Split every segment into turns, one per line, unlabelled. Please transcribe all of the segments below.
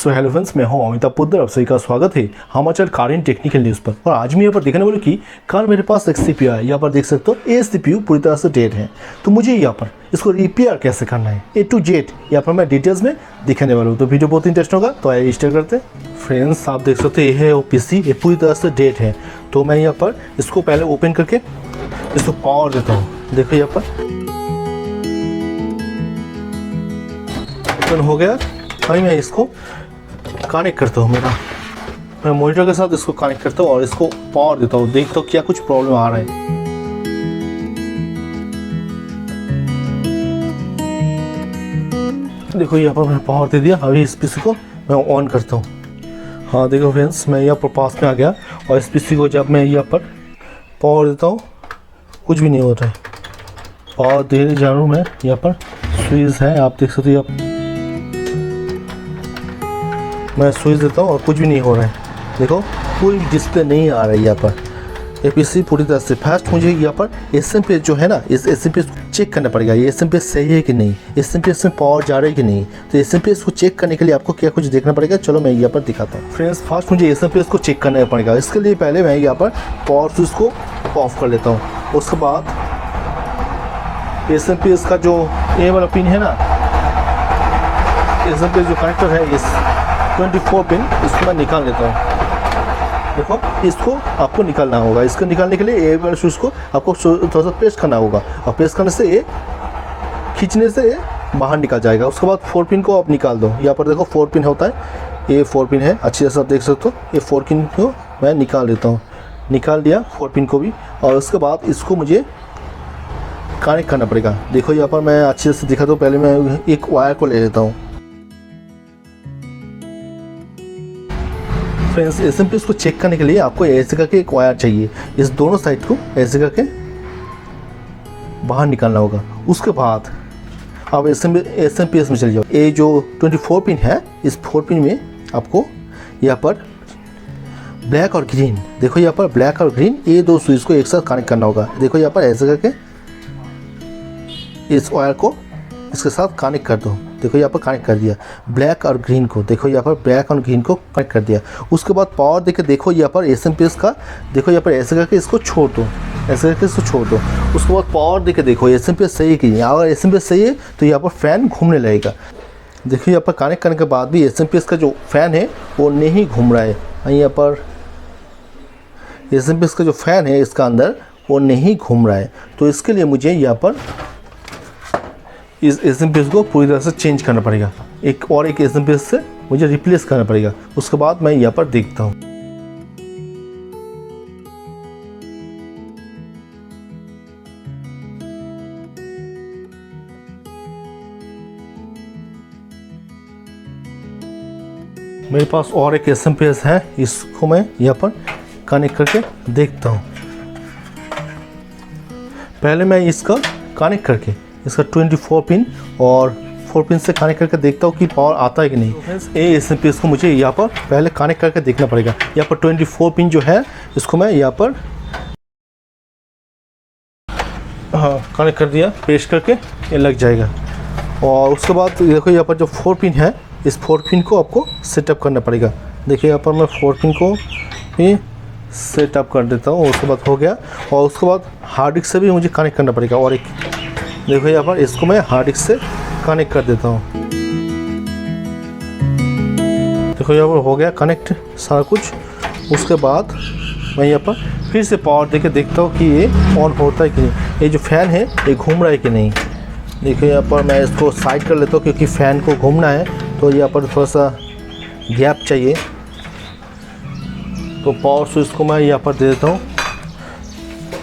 So hello friends, मैं हूं अमिताभ पोद्दार। आप सभी का स्वागत है हमारे channel car and technical news पर। और आज मैं यहाँ पर देखने वाला कि कार मेरे पास एक CPU है। यहाँ पर देख सकते हो ये CPU पूरी तरह से डेड है, तो मुझे यहाँ पर इसको रिपेयर कैसे करना है A to Z यहाँ पर मैं डिटेल्स में दिखाने वाला हूँ। तो वीडियो बहुत इंटरेस्ट होगा, तो आइए स्टार्ट करते हैं। फ्रेंड्स, आप देख सकते हैं ये है वो PC, ये पूरी तरह से डेड है। तो मैं यहाँ पर इसको पहले ओपन करके इसको पावर देता हूँ। देखो यहाँ पर ओपन हो गया। अभी मैं इसको कनेक्ट करता हूँ, मैं मॉनिटर के साथ इसको कनेक्ट करता हूँ और इसको पावर देता हूँ। देखता हूँ क्या कुछ प्रॉब्लम आ रहा है। देखो यहाँ पर मैं पावर दे दिया। अभी इस PC को मैं ऑन करता हूँ। हाँ देखो फ्रेंड्स, मैं यहाँ पर पास में आ गया और इस PC को जब मैं यहाँ पर पावर देता हूँ कुछ भी नहीं हो रहा है। पावर दे जा रहा हूँ मैं, यहाँ पर स्विच है, आप देख सकते हो। मैं स्विच देता हूँ और कुछ भी नहीं हो रहा है। देखो कोई डिस्प्ले नहीं आ रहा है यहाँ पर। ये PC पूरी तरह से फास्ट। मुझे यहाँ पर SMP जो है ना, इस SMP चेक करना पड़ेगा ये SMP सही है कि नहीं, SMP में पावर जा रहा है कि नहीं। तो SMP को चेक करने के लिए आपको क्या कुछ देखना पड़ेगा, चलो मैं यहाँ पर दिखाता हूँ। फ्रेंड्स, फर्स्ट मुझे SMP को चेक करना पड़ेगा। इसके लिए पहले मैं यहाँ पर पावर स्विच को ऑफ कर लेता हूँ। उसके बाद SMP का जो ये वाला पिन है ना, SMP जो कनेक्टर है इस 24 पिन, इसको मैं निकाल लेता हूँ। देखो इसको आपको निकालना होगा। इसको निकालने के लिए ए वाले स्विच को आपको थोड़ा सा प्रेस करना होगा और प्रेस करने से ये खींचने से ये बाहर निकल जाएगा। उसके बाद 4 पिन को आप निकाल दो। यहाँ पर देखो 4 पिन होता है, ये 4 पिन है। अच्छी तरह से आप देख सकते हो। ये 4 पिन को मैं निकाल देता हूँ। निकाल दिया 4 पिन को भी। और उसके बाद इसको मुझे कनेक्ट करना पड़ेगा। देखो यहाँ पर मैं अच्छी तरह से दिखाता हूँ। पहले मैं एक वायर को ले लेता हूँ। फ्रेंड्स, SMP को चेक करने के लिए आपको ऐसे करके एक वायर चाहिए। इस दोनों साइड को ऐसे करके बाहर निकालना होगा। उसके बाद आप SMP में चले जाओ। ये जो 24 पिन है, इस 4 पिन में आपको यहाँ पर ब्लैक और ग्रीन, देखो यहाँ पर ब्लैक और ग्रीन, ये दो स्विच को एक साथ कनेक्ट करना होगा। देखो यहाँ पर ऐसे करके इस वायर को इसके साथ कनेक्ट कर दो। देखो यहाँ पर कनेक्ट कर दिया ब्लैक और ग्रीन को। देखो यहाँ पर ब्लैक और ग्रीन को कनेक्ट कर दिया। उसके बाद पावर देके देखो यहाँ पर SMP का, देखो यहाँ पर ऐसे करके इसको छोड़ दो, ऐसे करके इसको छोड़ दो। उसके बाद पावर देके देखो SMP सही है कि नहीं। अगर SMP सही है तो यहाँ पर फ़ैन घूमने लगेगा। देखो यहाँ पर कनेक्ट करने के बाद भी SMP का जो फ़ैन है वो नहीं घूम रहा है। यहाँ पर SMP का जो फ़ैन है इसका अंदर वो नहीं घूम रहा है। तो इसके लिए मुझे यहाँ पर इस SMP को पूरी तरह से चेंज करना पड़ेगा। एक SMP से मुझे रिप्लेस करना पड़ेगा। उसके बाद मैं यहाँ पर देखता हूँ। मेरे पास और एक SMP है, इसको मैं यहाँ पर कनेक्ट करके देखता हूँ। पहले मैं इसका कनेक्ट करके इसका 24 पिन और 4 पिन से कनेक्ट करके देखता हूँ कि पावर आता है कि नहीं। ये SMP को मुझे यहाँ पर पहले कनेक्ट करके देखना पड़ेगा। यहाँ पर 24 पिन जो है इसको मैं यहाँ पर कनेक्ट कर दिया, पेश करके ये लग जाएगा। और उसके बाद देखो यहाँ पर जो 4 पिन है, इस 4 पिन को आपको सेटअप करना पड़ेगा। देखिए यहाँ पर मैं 4 पिन को ही सेटअप कर देता हूँ। उसके बाद हो गया। और उसके बाद हार्ड डिस्क से भी मुझे कनेक्ट करना पड़ेगा। और एक देखो यहाँ पर इसको मैं हार्ड डिस्क से कनेक्ट कर देता हूँ। देखो यहाँ पर हो गया कनेक्ट सारा कुछ। उसके बाद मैं यहाँ पर फिर से पावर देके देखता हूँ कि ये ऑन होता है कि नहीं, ये जो फ़ैन है ये घूम रहा है कि नहीं। देखो यहाँ पर मैं इसको साइड कर लेता हूँ क्योंकि फ़ैन को घूमना है तो यहाँ पर थोड़ा सा गैप चाहिए। तो पावर स्विच को मैं यहाँ पर दे देता हूँ।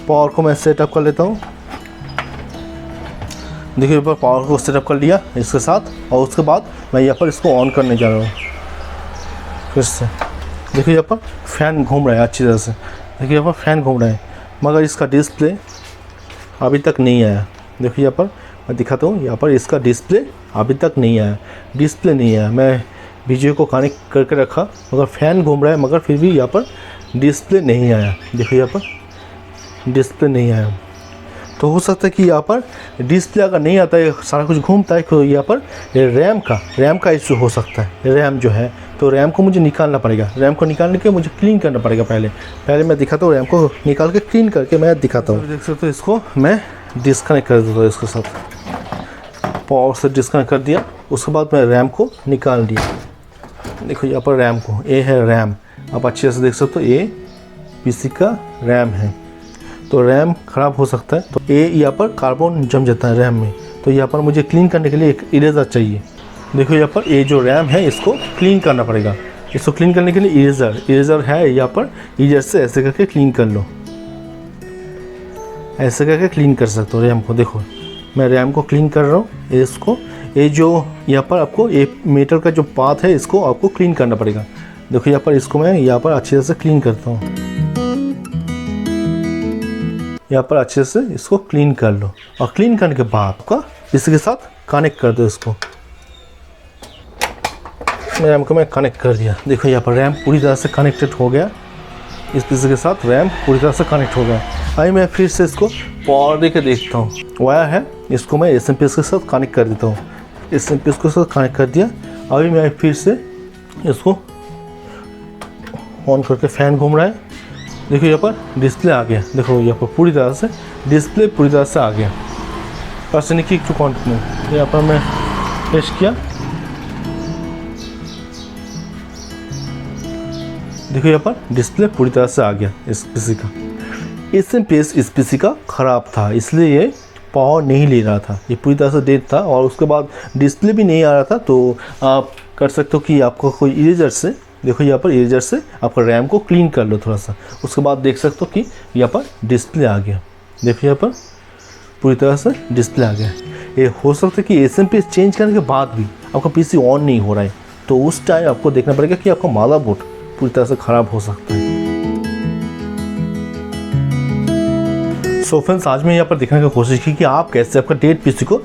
पावर को मैं सेटअप कर लेता हूँ। देखिए यहाँ पर पावर को सेटअप कर लिया इसके साथ। और उसके बाद मैं यहाँ पर इसको ऑन करने जा रहा हूँ फिर से। देखिए यहाँ पर फ़ैन घूम रहा है अच्छी तरह से। देखिए यहाँ पर फ़ैन घूम रहा है मगर इसका डिस्प्ले अभी तक नहीं आया। देखिए यहाँ पर मैं दिखाता हूँ, यहाँ पर इसका डिस्प्ले अभी तक नहीं आया। डिस्प्ले नहीं आया। मैं वीडियो को कनेक्ट करके रखा मगर फ़ैन घूम रहा है मगर फिर भी यहाँ पर डिस्प्ले नहीं आया। देखो यहाँ पर डिस्प्ले नहीं आया। तो हो सकता है कि यहाँ पर डिस्प्ले अगर नहीं आता है, सारा कुछ घूमता है, तो यहाँ पर रैम का इशू हो सकता है। रैम जो है, तो रैम को मुझे निकालना पड़ेगा। रैम को निकालने के मुझे क्लीन करना पड़ेगा। पहले मैं दिखाता हूँ, रैम को निकाल के क्लीन करके मैं दिखाता हूँ। देख सकते हो, इसको मैं डिस्कनेक्ट कर देता हूँ। इसके साथ पावर से डिस्कनेक्ट कर दिया। उसके बाद मैं रैम को निकाल दिया। देखो यहाँ पर रैम को, ये है रैम। आप अच्छे से देख सकते हो, ये पीसी का रैम है। तो रैम ख़राब हो सकता है, तो ये यहाँ पर कार्बन जम जाता है रैम में। तो यहाँ पर मुझे क्लीन करने के लिए एक इरेज़र चाहिए। देखो यहाँ पर ये जो रैम है, इसको क्लीन करना पड़ेगा। इसको क्लीन करने के लिए इरेज़र है यहाँ पर। इरेज़र से ऐसे करके क्लीन कर लो, ऐसे करके क्लीन कर सकते हो रैम को। देखो मैं रैम को क्लीन कर रहा हूँ। इसको, ये जो यहाँ पर आपको ये मीटर का जो पाथ है, इसको आपको क्लीन करना पड़ेगा। देखो यहाँ पर इसको मैं यहाँ पर अच्छे से क्लीन करता हूँ। यहाँ पर अच्छे से इसको क्लीन कर लो, और क्लीन करने के बाद आपका इसके साथ कनेक्ट कर दो। इसको रैम को मैं कनेक्ट कर दिया। देखो यहाँ पर रैम पूरी तरह से कनेक्टेड हो गया। इस पीसी के साथ रैम पूरी तरह से कनेक्ट हो गया। अभी मैं फिर से इसको पावर दे के देखता हूँ। वायर है, इसको मैं एसएमपीएस के साथ कनेक्ट कर देता हूँ। एसएमपीएस के साथ कनेक्ट कर दिया। अभी मैं फिर से इसको ऑन करके फ़ैन घूम रहा है। देखो यहाँ पर डिस्प्ले आ गया। देखो यहाँ पर पूरी तरह से डिस्प्ले पूरी तरह से आ गया। अर्सेनिक टू कंटिन्यू, यहाँ पर मैं टेस्ट किया। देखो यहाँ पर डिस्प्ले पूरी तरह से आ गया इस पीसी का। एसएमपीएस इस पीसी का ख़राब था, इसलिए ये पावर नहीं ले रहा था। ये पूरी तरह से डेड था, और उसके बाद डिस्प्ले भी नहीं आ रहा था। तो आप कर सकते हो कि आपको कोई इरेजर से, देखो यहाँ पर इरेजर से आपका रैम को क्लीन कर लो थोड़ा सा। उसके बाद देख सकते हो कि यहाँ पर डिस्प्ले आ गया। देखो यहाँ पर पूरी तरह से डिस्प्ले आ गया। ये हो सकता है कि एसएमपीएस चेंज करने के बाद भी आपका पीसी ऑन नहीं हो रहा है, तो उस टाइम आपको देखना पड़ेगा कि आपका मदरबोर्ड पूरी तरह से ख़राब हो सकता है। सो फ्रेंड्स, आज मैं यहाँ पर दिखाने की कोशिश की कि आप कैसे आपका डेड पीसी को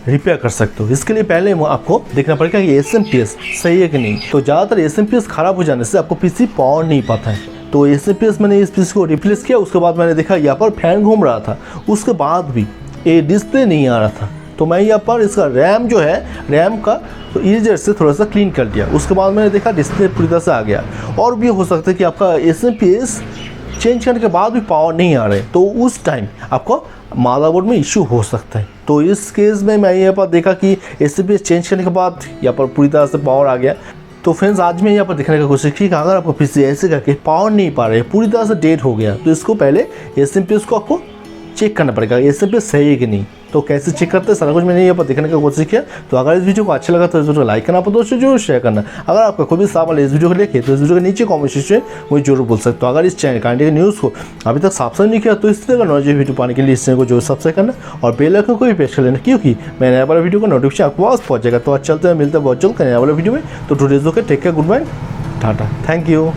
रिपेयर कर सकते हो। इसके लिए पहले आपको देखना पड़ेगा कि एसएमपीएस सही है कि नहीं। तो ज़्यादातर एसएमपीएस ख़राब हो जाने से आपको पीसी पावर नहीं पाता है। तो एसएमपीएस मैंने इस पीसी को रिप्लेस किया। उसके बाद मैंने देखा यहाँ पर फैन घूम रहा था, उसके बाद भी ये डिस्प्ले नहीं आ रहा था। तो मैं यहाँ पर इसका रैम जो है, रैम का तो इरेजर से थोड़ा सा क्लीन कर दिया। उसके बाद मैंने देखा डिस्प्ले पूरी तरह से आ गया। और भी हो सकता है कि आपका एसएमपीएस चेंज करने के बाद भी पावर नहीं आ रहा है, तो उस टाइम आपको मदरबोर्ड में इशू हो सकता है। तो इस केस में मैं यहाँ पर देखा कि एसएमपीएस चेंज करने के बाद यहाँ पर पूरी तरह से पावर आ गया। तो फ्रेंड्स, आज मैं यहाँ पर दिखाने की कोशिश की कि अगर आपको पीसी ऐसे करके पावर नहीं पा रहे, पूरी तरह से डेड हो गया, तो इसको पहले एसएमपीएस को आपको चेक करना पड़ेगा एसएमपीएस सही है कि नहीं। तो कैसे चेक करते हैं, सारा कुछ मैंने यहाँ पर दिखाने की कोशिश किया। तो अगर इस वीडियो को अच्छा लगा तो इस वीडियो को लाइक करना, आप दोस्तों जरूर शेयर करना। अगर आपका कोई भी सवाल इस वीडियो को लेके, तो इस वीडियो के नीचे कमेंट सेक्शन में मुझे जरूर बोल सकते हो। अगर इस चैनल काइंडली न्यूज़ को अभी तक सब्सक्राइब नहीं किया, तो इस तरह का नॉलेज वीडियो पाने के लिए इस चैनल को जरूर सब्सक्राइब करना और बेल आइकन को भी प्रेस कर लेना, क्योंकि मैं नया वाला वीडियो का नोटिफिकेशन आपको पास पहुँच जाएगा। तो आज चलते हैं, मिलते हैं बहुत जल्द नया वाला वीडियो में। तो today's okay, take care, good bye, tata, thank you.